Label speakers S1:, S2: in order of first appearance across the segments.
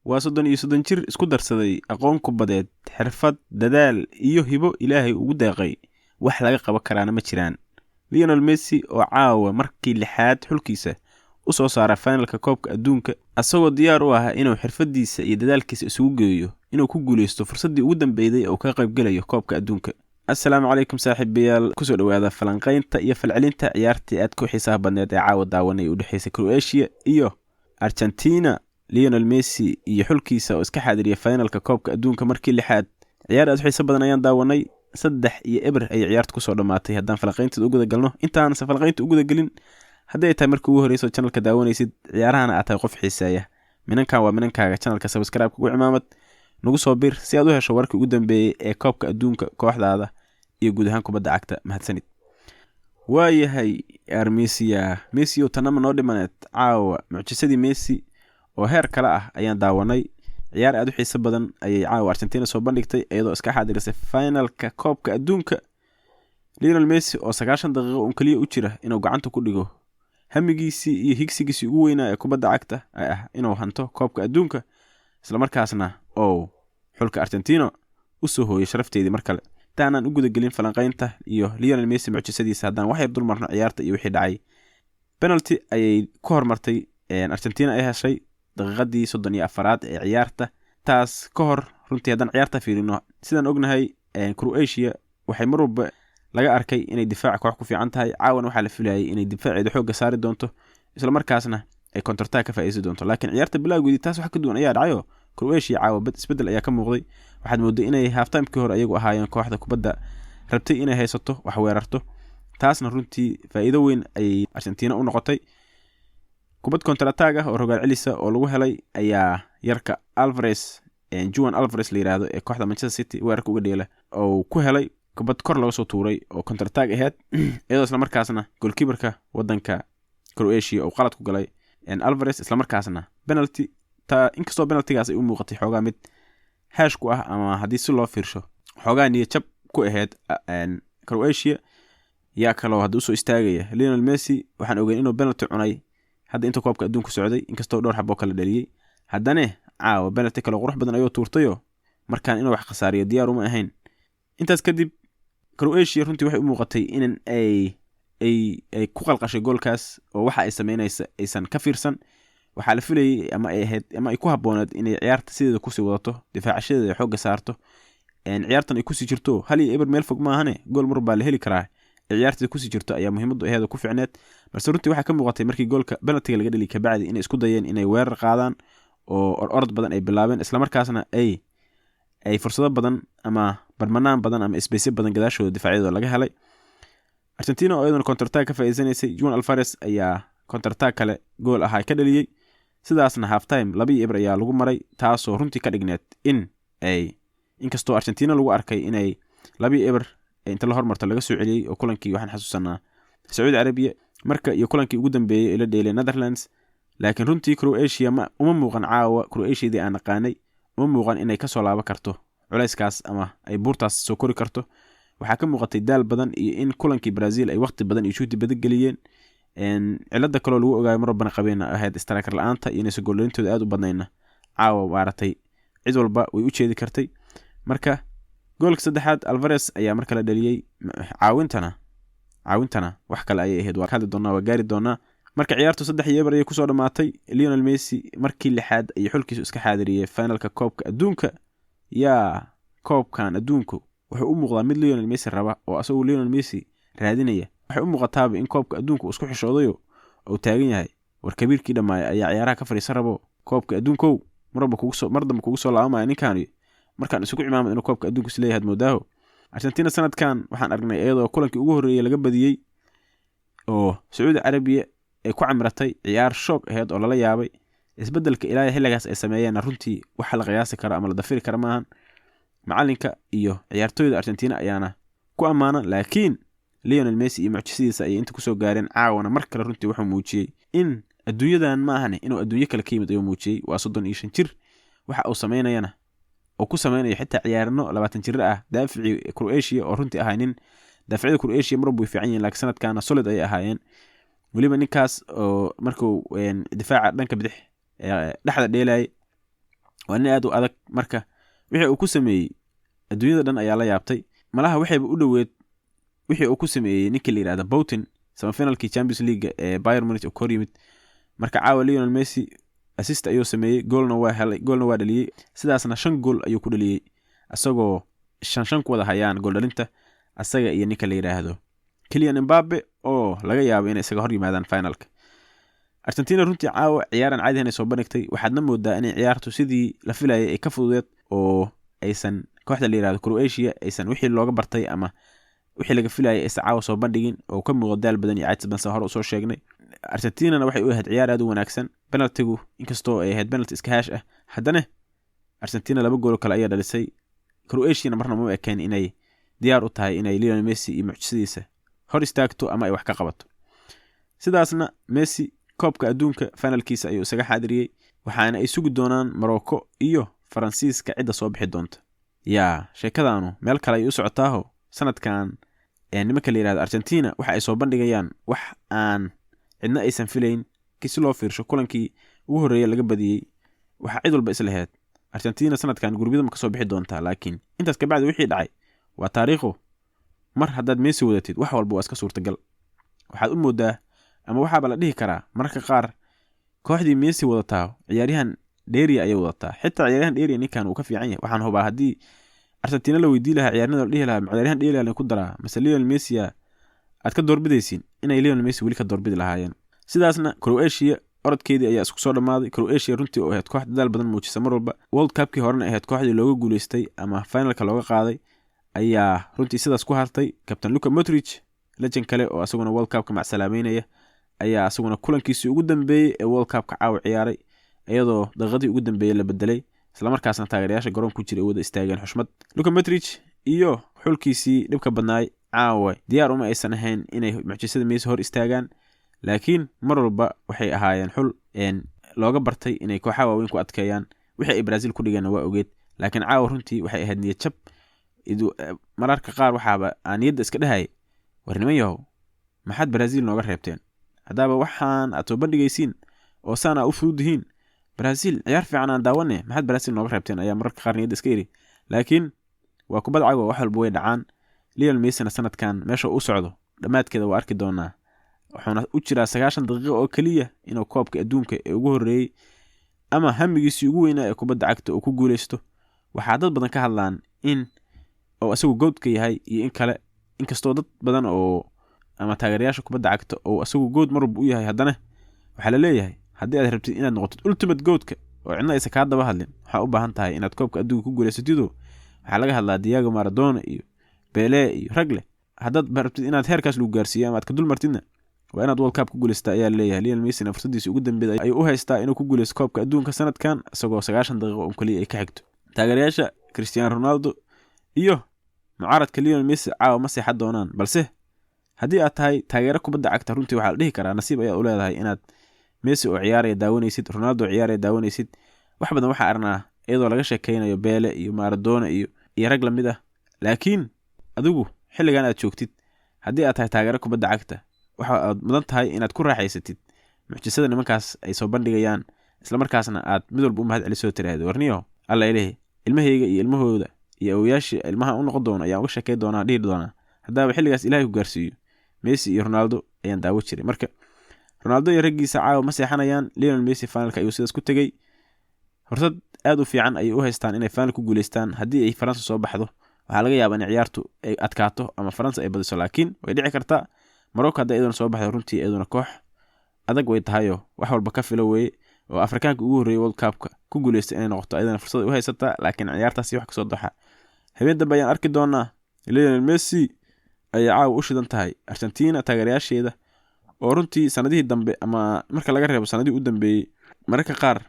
S1: waa 30 jir isku darsaday aqoon kubadeed xirfad dadaal iyo hibo ilaahay ugu deeqay wax laga qaban karaana ma jiraan. Lionel Messi oo caawa markii lixaad xulkiisa u soo saaray finalka koobka adduunka asagoo diyaar u ah inuu xirfadiisa iyo dadaalkiisa isugu geeyo inuu ku guuleysto fursadii ugu dambeeyay oo ka qayb galayo koobka adduunka. Assalaamu calaykum saaxiibayaal, ku soo dhawaada falanqaynta iyo falcelinta ciyaartii aad ku xiisaha badneed ee caawa daawanay u dhaxaysay Croatia iyo Argentina. Lionel Messi iyo xulkiisa oo iska xaadiriyay finalka koobka adduunka markii lixaad. Ciyaar aad xiiso badan ayaan daawanay, 3-0 ay ciyaartu ku soo dhamaatay. haddaan falanqaynta ugu galno intaan falanqaynta ugu galin, haddii ay tahay markii ugu horeyso channelka daawanaysid ciyaarahana aad tahay qof xiiseeya, minankan waa minankaaga channelka subscribe ugu cimaamad nagu soo bir si aad u hesho warkii ugu dambeeyay ee koobka adduunka kooxdaada iyo guud ahaan kubadda cagta. mahadsanid. waayahay Messi oo tanama noo dhimaneed caawa mucjisadii Messi oo heer kala ah ayaan daawanay. ciyaar aad u xiiso badan ayay caawa Argentina soo bandhigtay iyadoo iska xaadirisay finalka koobka adduunka. Lionel Messi oo 90 daqiiqo oo kaliya u jira inuu gacanta ku dhigo hamigiisii iyo higsigiisii ugu weynaa ee kubadda cagta ah inuu hanto koobka adduunka, isla markaasna oo xulka Argentina u soo hooyay sharafteedii mar kale. taanaan u gudagelin falanqaynta iyo Lionel Messi mucjisadiisa, haddaan wax yar dul marno ciyaarta iyo wixii dhacay. penalty ayay ku hormartay Argentina ay heshay daqiiqadii 34aad ee ciyaarta. taas ka hor runtii haddaan ciyaarta fiirino, sidaan ognahay Croatia waxay mar walba laga arkay inay difaac koox ku fiican tahay. caawan waxaa la filayay inay difaaceeda xoogga saari doonto, isla markaasna ay counter attack ka faa'iideysan doonto. laakiin ciyaarta bilowgeedii taas wax ka duwan ayaa dhacay. Croatia caawa isbedel ayaa ka muuqday. waxaad mooday inay half time-kii hore ayagu ahaayeen kooxda kubadda rabtay inay haysato wax weerarto. taasna runtii faa'iido weyn ay Argentina u noqotay. kubad counter attack oo rogaal celisa oo lagu helay ayaa yarka Juan Alvarez la yiraahdo ee kooxda Manchester City weerarka uga dheela oo ku helay kubad kor laga soo tuuray oo counter attack ahayd, iyadoo isla markaasna goalkeeperka wadanka Croatia oo qalad ku galay Alvarez, isla markaasna penalty. inkastoo penaltygaas ay u muuqatay xoogaa mid haash ku ah, ama haddii si loo fiirsho xoogaa niyad jab ku ahayd Croatia. yaa kaloo hadda u soo istaagaya Lionel Messi, waxaan ogeyn inuu penalty cunay hadda inta koobka adduunka socday, inkastoo dhowr xabo kala dhaliyay. haddana caawa penalty kale qurux badan ayuu tuurtayo markaan inuu wax khasaariyo diyaar uma ahayn. intaas kadib Croatia runtii waxay u muuqatay in ay ku qalqashay goolkaas, oo waxa ay sameynaysa aysan ka fiirsan. waxaa la filayay ama ay ku habboonayd inay ciyaarta sideeda ku sii wadato, difaacashadeeda xoogga saarto, ciyaartan ay ku sii jirto 1-0 meel fog maahane gool mar baa la heli karaa. ciyaarta ku sii jirto ayaa muhiimadu ahayd ku fiicneed, balse runtii waxa ka muuqatay markii goolka penalty laga dhali ka bacdi inay isku dayeen inay weerar qaadaan oo orod badan ay bilaabeen, isla markaasna ay fursado badan ama barmanaan badan ama space badan gadaashooda difaacyadooda laga helay. Argentina oo iyaduna counter attack ka faa'iideysanaysay, Juan Alvarez ayaa counter attack kale gool ahaa ka dhaliyay. sidaasna half time 2-0 ayaa lagu maray, taasoo runtii ka dhigneed inkastoo Argentina lagu arkay inay 2-0 inta la hormarto laga soo celiyay, oo kulankii waxaan xasuusanaa Saudi Arabia marka iyo kulankii ugu dambeeyay ee la dheelay Netherlands. laakiin runtii Croatia uma muuqan caawa Croatia aan naqaanay, uma muuqan inay ka soo laaban karto culayskaas ama ay buurtaas soo kori karto. waxaa ka muuqatay daal badan iyo in kulankii Brazil ay waqti badan iyo juhdi badan geliyeen. cilada kaloo lagu ogaay mar walbana qabeena ahayd striker la'aanta iyo inaysan goolintooda aad u badnayna caawa waaratay cid walba way u jeedi kartay. marka goolka saddexaad Alvarez ayaa mar kale dhaliyay. caawintana wax kale ayay ahayd, waa hadda doonaa waa gaari doonaa. marka ciyaartu 3-0 ayay ku soo dhamaatay. Lionel Messi markii lixaad ay xulkiisu iska xaadiriyay finalka koobka adduunka. koobkan adduunku wuxuu u muuqdaa mid Lionel Messi raba, oo asagoo Lionel Messi raadinaya. waxay u muuqataaba in koobka adduunku isku xishoodayo oo taagan yahay war kabiirkii dhamaay ayaa ciyaaraha ka fariisan rabo. koobka adduunkow mar dambe kugu soo laabamaya ninkan markaan isugu cimaamad inuu koobka adduunku isleeyahay moodaho. Argentina sanadkan waxaan aragnay iyadoo kulankii ugu horreeyay laga badiyay oo Saudi Arabia ay ku camiratay ciyaar shoog ahayd oo lala yaabay. isbedelka ilaahay xilligaas ay sameeyeen runtii waxa la qiyaasi karo ama la dafiri karo maahan. macalinka iyo ciyaartooyda Argentina ayaana ku ammaana, laakiin Lionel Messi iyo mucjisadiisa ay inta ku soo gaareen caawana mar kale runtii wuxuu muujiyay in adduunyadan ma ahane inuu adduunyo kale ka yimid ayuu muujiyay. waa 35 jir waxa uu sameynayana oo ku sameynayo xitaa ciyaarno 20 jir ah. daaficii Croatia oo runtii ahaa nin daaficida Croatia mar buu fiican yahay, laakiin sanadkan solid ay ahaayeen. waliba ninkaas oo markuu difaaca dhanka bidix dhexda dheelay waana aad u adag marka wixii uu ku sameeyay adduunyada dhan ayaa la yaabtay malaha waxayba u dhaweed wixii uu ku sameeyay ninkii la yiraahdo Putin semifinalkii Champions League ee Bayern Munich oo kor yimid marka caawa Lionel Messi assist ayuu sameeyay goolna waa helay goolna waa dhaliyay sidaasna 5 gool ayuu ku dhaliyay asagoo shan ku wada hayaan gool dhalinta asaga iyo ninka la yiraahdo Kylian Mbappe oo laga yaabo inay isaga hor yimaadaan finalka Argentina runtii caawa ciyaaran caadi ah soo bandhigtay waxaadna moodaa inay ciyaartu sidii la filayay ay ka fududeed oo aysan kooxda la yiraahdo Croatia aysan wixii looga bartay ama wixii laga filayay ay caawa soo bandhigin oo ka muuqda daal badan iyo caajis badan hore u soo sheegnay Argentina waxay u ahayd ciyaar aad u wanaagsan penaltigu inkastoo ay ahayd penalty iska haash ah haddana Argentina 2 gool kale ayaa dhalisay Croatia marna ma ekaan inay diyaar u tahay inay Lionel Messi iyo mucjisadiisa hor istaagto ama ay wax ka qabato sidaasna Messi koobka adduunka finalkiisa ayuu isaga xaadiriyay waxaana ay sugi doonaan Morocco iyo Faransiiska cid soo bixi doonta sheekadaanu meel kale ay u socotaaho sanadkan nimanka la yiraahdo Argentina waxa ay soo bandhigayaan wax aan cidna aysan filayn kisi loo fiirsho kulankii ugu horeeyay laga badiyay waxa cid walba isla heed Argentina sanadkan gurbiyada ma ka soo bixi doonta laakiin intaas ka bacdi wixii dhacay waa taariikho mar haddaad Messi wadatid wax walba waa iska suurtagal waxaad u moodaa ama waxa la dhihi karaa marka qaar kooxdii Messi wadataa ciyaaryahan dheeri ayay wadataa xitaa ciyaaryahan dheeri ninkan uu ka fiican yahay waxaan hubaa hadii Argentina la weydiin lahaa ciyaarnada la dhihi lahaa ciyaaryahan dheeri la ku daraa mesela Lionel Messi aad ka doorbidaysiin inay Lionel Messi wali ka doorbidi lahaayeen sidaasna Croatia orodkeedii ayaa isku soo dhamaaday Croatia runtii oo ahayd koox dadaal badan muujisay mar walba World Cup-kii horena ahayd kooxdii looga guuleystay ama finalka looga qaaday ayaa runtii sidaas ku hartay Captain Luka Modric legend kale oo asaguna World Cup-ka macsalaameynaya ayaa asaguna kulankiisii ugu dambeeyay ee World Cup-ka caaw ciyaaray iyadoo daqiiqadii ugu dambeeyay la bedelay isla markaasna taageerayaasha garoonka ku jiray wada istaageen xushmad Luka Modric iyo xulkiisii dhibka badnaay caawa diyaar uma aysan ahayn inay mucjisada Messi hor istaagaan laakiin mar walba waxay ahaayeen xul looga bartay inay kooxaha waaweyn ku adkeeyaan wixii ay Brazil ku dhigeen waa ogeed laakiin caawa runtii waxay ahayd niyad jab mararka qaar waxaaba niyadda iska dhahay warniman yahow maxaad Brazil nooga reebteen hadaba waxaan aad soo bandhigaysiin oo sana u fududihiin Brazil ciyaar fiican aan daawane maxaad Brazil nooga reebteen ayaa mararka qaar niyadda iska yiri laakiin waa kubad caawa wax walba way dhacaan Lionel Messi sanadkan meesha uu socdo dhamaadkeeda waa arki doonaa wuxuuna u jiraa 90 daqiiqo oo kaliya inuu koobka adduunka ee ugu horeeyay ama hamigiisii ugu weynaa ee kubadda cagta uu ku guuleysto waxa dad badan ka hadlaan in oo asagu goodka yahay iyo in kale inkastoo dad badan oo ama taageerayaasha kubadda cagta oo asagu good marba u yahay haddana waxa la leeyahay haddii aad rabtid inaad noqotid ultimate goodka oo cidna aysan ka daba hadlin waxa u baahan tahay inaad koobka adduunka ku guuleysatid waxa laga hadlaa Diego Maradona iyo Pele iyo ragle haddaad rabtid inaad heerkaas lagu gaarsiiyo ama aad ka dul martidna waa inaad World Cup ku guuleystaa ayaa leeyahay Lionel Messi fursadiisa ugu dambeeyay ay u haystaa inuu ku guuleysto koobka adduunka sanadkan isagoo 90 daqiiqo oo kaliya ay ka xigto taageerayaasha Cristiano Ronaldo iyo mucaaradka Lionel Messi caawa ma seexad doonaan balse haddii aad tahay taageero kubadda cagta runtii waxa la dhihi karaa nasiib ayaa u leedahay inaad Messi oo ciyaaraya daawanaysid Ronaldo ciyaaraya daawanaysid wax badan waxa arnaa iyadoo laga sheekeynayo Pele iyo Maradona iyo rag lamid ah laakiin adigu xilligan aad joogtid haddii aad tahay taageero kubadda cagta waxa aad mudan tahay inaad ku raaxaysatid mucjisada nimankaas ay soo bandhigayaan isla markaasna aad mid walba u mahad celiso tiraahdo warniyo alla ilaahay ilmahayga iyo ilmahooda iyo awiyaashi ilmaha u noqon doona ayaan uga sheekay doonaa dhihi doonaa haddaba xilligaas Ilaahay ku gaarsiiyo Messi iyo Ronaldo ayaan daawo jiray marka Ronaldo iyo raggiisa caawa ma seexanayaan Lionel Messi finalka ayuu sidaas ku tagay fursad aad u fiican ay u haystaan inay final ku guuleystaan haddii ay Faransa soo baxdo waxa laga yaabaa in ciyaartu ay adkaato ama Faransa ay badiso laakiin way dhici kartaa Morocco hadda iyaduna soo baxdo runtii iyaduna koox adag way tahayo wax walba ka filo weeye oo Afrikaanka ugu horeeyay World Cup-ka ku guuleystay inay noqoto iyaduna fursad u haysata laakiin ciyaartaasi wax ka soo doxa habeen dambe ayaan arki doonaa Lionel Messi ayaa caawa u shidan tahay Argentina taageerayaasheeda oo runtii sanadihii dambe ama marka laga reebo sanadii u dambeeyay mararka qaar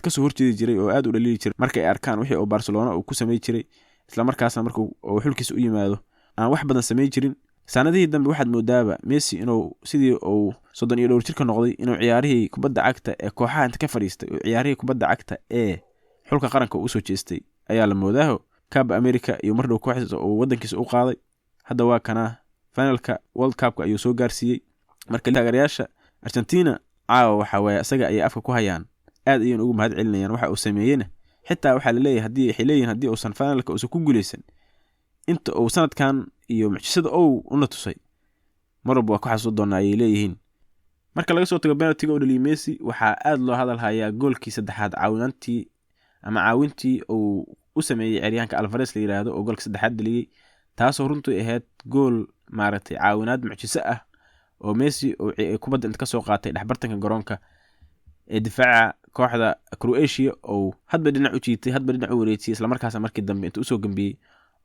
S1: ka soo horjeedi jiray oo aad u dhaliili jiray marka ay arkaan wixii oo Barcelona uu ku sameey jiray isla markaasna markuu xulkiisa u yimaado aan wax badan sameey jirin sanadihii dambe waxaad moodaaba Messi inuu sidii uu 32 jirka noqday inuu ciyaarihii kubadda cagta ee kooxaha inta ka fariistay oo ciyaarihii kubadda cagta ee xulka qaranka uu soo jeestay ayaa la moodaaho Copa America iyo mar dhow kooxdiisa oo wadankiisa u qaaday hadda waa kana finalka World Cup-ka ayuu soo gaarsiiyay marka taageerayaasha Argentina caawa waxa weeye asaga ay afka ku hayaan aad ayaan ugu mahad celinayaan waxa uu sameeyay xitaa waxaa laleeyahay haddii uusan finalka uusan ku guuleysan inta uu sanadkan iyo mucjisada una tusay marwalba waa ku xasuusan doonaa ayay leeyihiin. marka laga soo tago penaltiga oo dhaliyay Messi waxaa aad loo hadal hayaa goolkii saddexaad caawintii uu u sameeyay ciyaaryahanka Alvarez la yiraahdo oo goolka saddexaad dhaliyay, taasoo runtii ahayd gool maaragtay caawinaad mucjiso ah oo Messi oo kubadda inta ka soo qaatay dhexbartanka garoonka ee difaaca kooxda Croatia oo hadba dhinac u jiitay hadba dhinac u wareejiyay isla markaasna markii dambe inta u soo gambiyay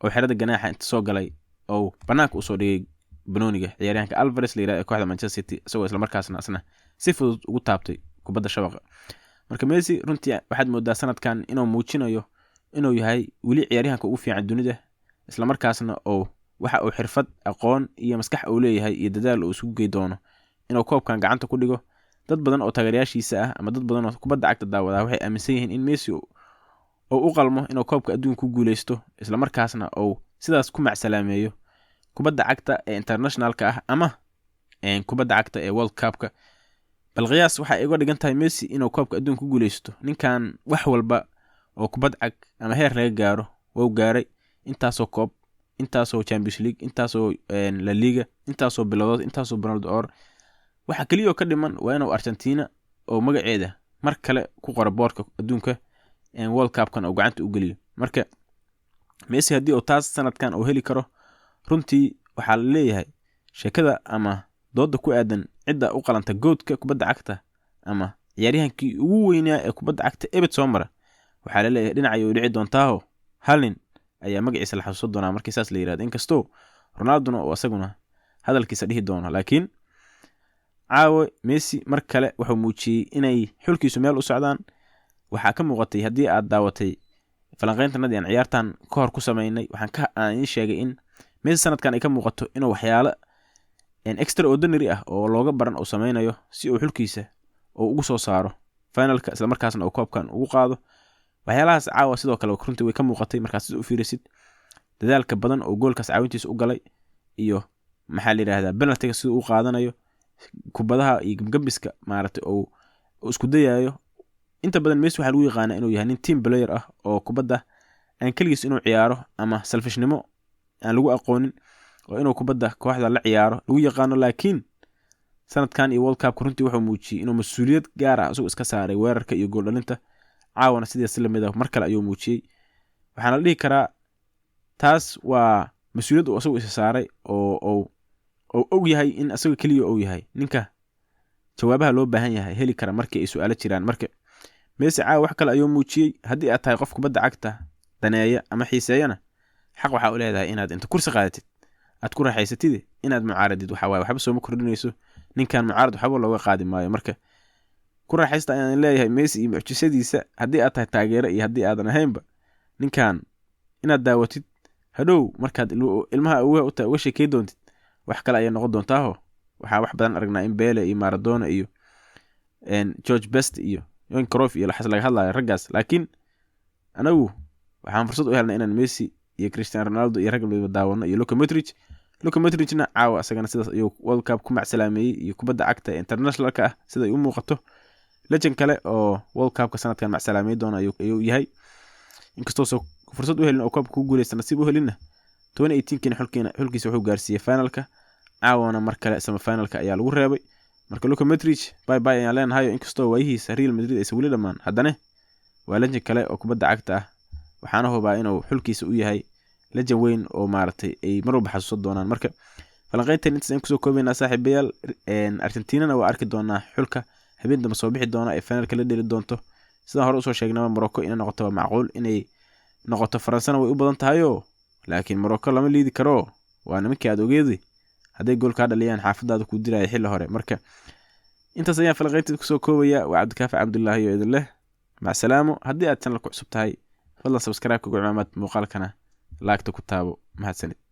S1: oo xirada ganaaxa inta soo galay oo banaanka u soo dhigay banooniga ciyaaryahanka Alvarez la yiraahdo ee kooxda Manchester City isagoo isla markaasna asna si fudud ugu taabtay kubadda shabaqa. marka Messi runtii waxaad moodaa sanadkan inuu muujinayo inuu yahay weli ciyaaryahanka ugu fiican dunida, isla markaasna oo waxa uu xirfad aqoon iyo maskax uu leeyahay iyo dadaal uu isugu geey doono inuu koobkan gacanta ku dhigo. dad badan oo taageerayaashiisa ah ama dad badan oo kubadda cagta daawada waxay aaminsan yihiin in Messi oo u qalmo inuu koobka adduunka ku guuleysto, isla markaasna oo sidaas ku macsalaameeyo kubadda cagta ee internationalka ah ama kubadda cagta ee World Cup-ka. bal qiyaas waxa ay uga dhigan tahay Messi inuu koobka adduunka ku guuleysto. ninkan wax walba oo kubad cag ama heer laga gaaro wuu gaaray, intaasoo koob, intaasoo Champions League, intaasoo La Liga, intaasoo biladood, intaasoo Ballon d'Or. waxa kaliya oo ka dhiman waa inuu Argentina oo magaceeda mar kale ku qoro boorka adduunka World Cup-kan oo gacanta u geliyo. marka Messi haddii uu taas sanadkan uu heli karo runtii waxaa la leeyahay sheekada ama dooda ku aadan cidda u qalanta goodka kubadda cagta ama ciyaaryahankii ugu weynaa ee kubadda cagta ebed soo mara, waxaa la leeyahay dhinaca ay dhici doontaa hal nin ayaa magaciisa la xasuusan doonaa markii saas la yiraahdo, inkastoo Ronaldo oo asaguna hadalkiisa dhihi doono. laakiin caawa Messi mar kale wuxuu muujiyay inay xulkiisu meel u socdaan. waxaa ka muuqatay haddii aad daawatay falanqayntanadii aan ciyaartan ka hor ku sameynay, aan idin sheegay in Messi sanadkan ay ka muuqato inuu waxyaalo extraordinary ah oo looga baran uu sameynayo si uu xulkiisa oo ugu soo saaro finalka isla markaasna uu koobkan ugu qaado. waxyaalahaas caawa sidoo kale runtii way ka muuqatay markaas u fiirisid dadaalka badan oo goolkaas caawintiisa u galay iyo maxaa la yiraahdaa penaltiga sidoo uu qaadanayo kubadaha iyo gambiska maaragtay oo isku dayayo. inta badan Messi waxa lagu yaqaanaa inuu yahay nin team player ah oo kubadda aan kaligiis inuu ciyaaro ama selfishnimo aan lagu aqoonin oo inuu kubadda kooxda la ciyaaro lagu yaqaano. laakiin sanadkan iyo World Cup runtii wuxuu muujiyay inuu mas'uuliyad gaar ah iska saaray weerarka iyo gool dhalinta. caawana sidaas la mid ah mar kale ayuu muujiyay. waxaana la dhihi karaa taas waa mas'uuliyad uu isagu isa saaray oo og yahay in asaga kaliya uu yahay ninka jawaabaha loo baahan yahay heli kara markii ay su'aalo jiraan. marka Messi caawa wax kale ayuu muujiyay. haddii aad tahay qof kubadda cagta daneeya ama xiiseeyana xaq waxa u leedahay inaad inta kursi qaadatid aad ku raaxaysatid inaad mucaaradid. waxba soo ma kordhinayso, ninkan mucaarad waxba looga qaadi maayo. marka ku raaxaysta ayaan leeyahay Messi iyo mucjisadiisa. haddii aad tahay taageere iyo haddii aadan ahaynba ninkan inaad daawatid hadhow markaad ilmaha uga sheekay doontid wax kale ayay noqon doontaa. waxaa wax badan aragnaa in Pele iyo Maradona iyo George Best iyo Johan Cruyff iyo laga hadlayo raggaas. laakiin anagu waxaan fursad u helnay inaan Messi iyo Cristiano Ronaldo iyo ragga wada daawano iyo Luka Modric-na caawa asagana sidaas ayuu World Cup ku macsalaameeyay iyo kubadda cagta internationalka ah sida ay u muuqato. legend kale oo World Cup-ka sanadkan macsalaameey doona ayuu yahay, inkastoo fursad u helin oo koobka ku guuleysta nasiib u helinna 2018 xulkiisa wuxuu gaarsiiyay finalka. caawana mar kale sama finalka ayaa lagu reebay. marka Luka Modric bye bye ayaan leenahay, inkastoo waayihiisa Real Madrid aysan weli dhammaan haddana waa legend kale oo kubadda cagta ah. waxaana hubaa inuu xulkiisa u yahay legend weyn oo maaragtay ay mar walba xasuusan doonaan. marka falanqayntan intaas aan kusoo koobaynaa saaxiibayaal. Argentina waa arki doonaa xulka habeen dambe soo bixi doona ee finalka la dheli doonto. sidaan hore usoo sheegnay Morocco inay noqoto waa macquul, inay noqoto Faransana way u badan tahayo, laakiin Morocco lama liidi karo. waa nimankii aad ogeeday hadday gool ka dhaliyaan xaafadaada ku diraya xilli hore. marka intaas ayaan falanqayntan kusoo koobaya. waa Cabdikaafi Cabdullaahi iyo idin leh mac salaamo. haddii aad channel ku cusub tahay fadlan subscribe-ka ugu cimaamad muuqaalkana laagta ku taabo. mahadsanid.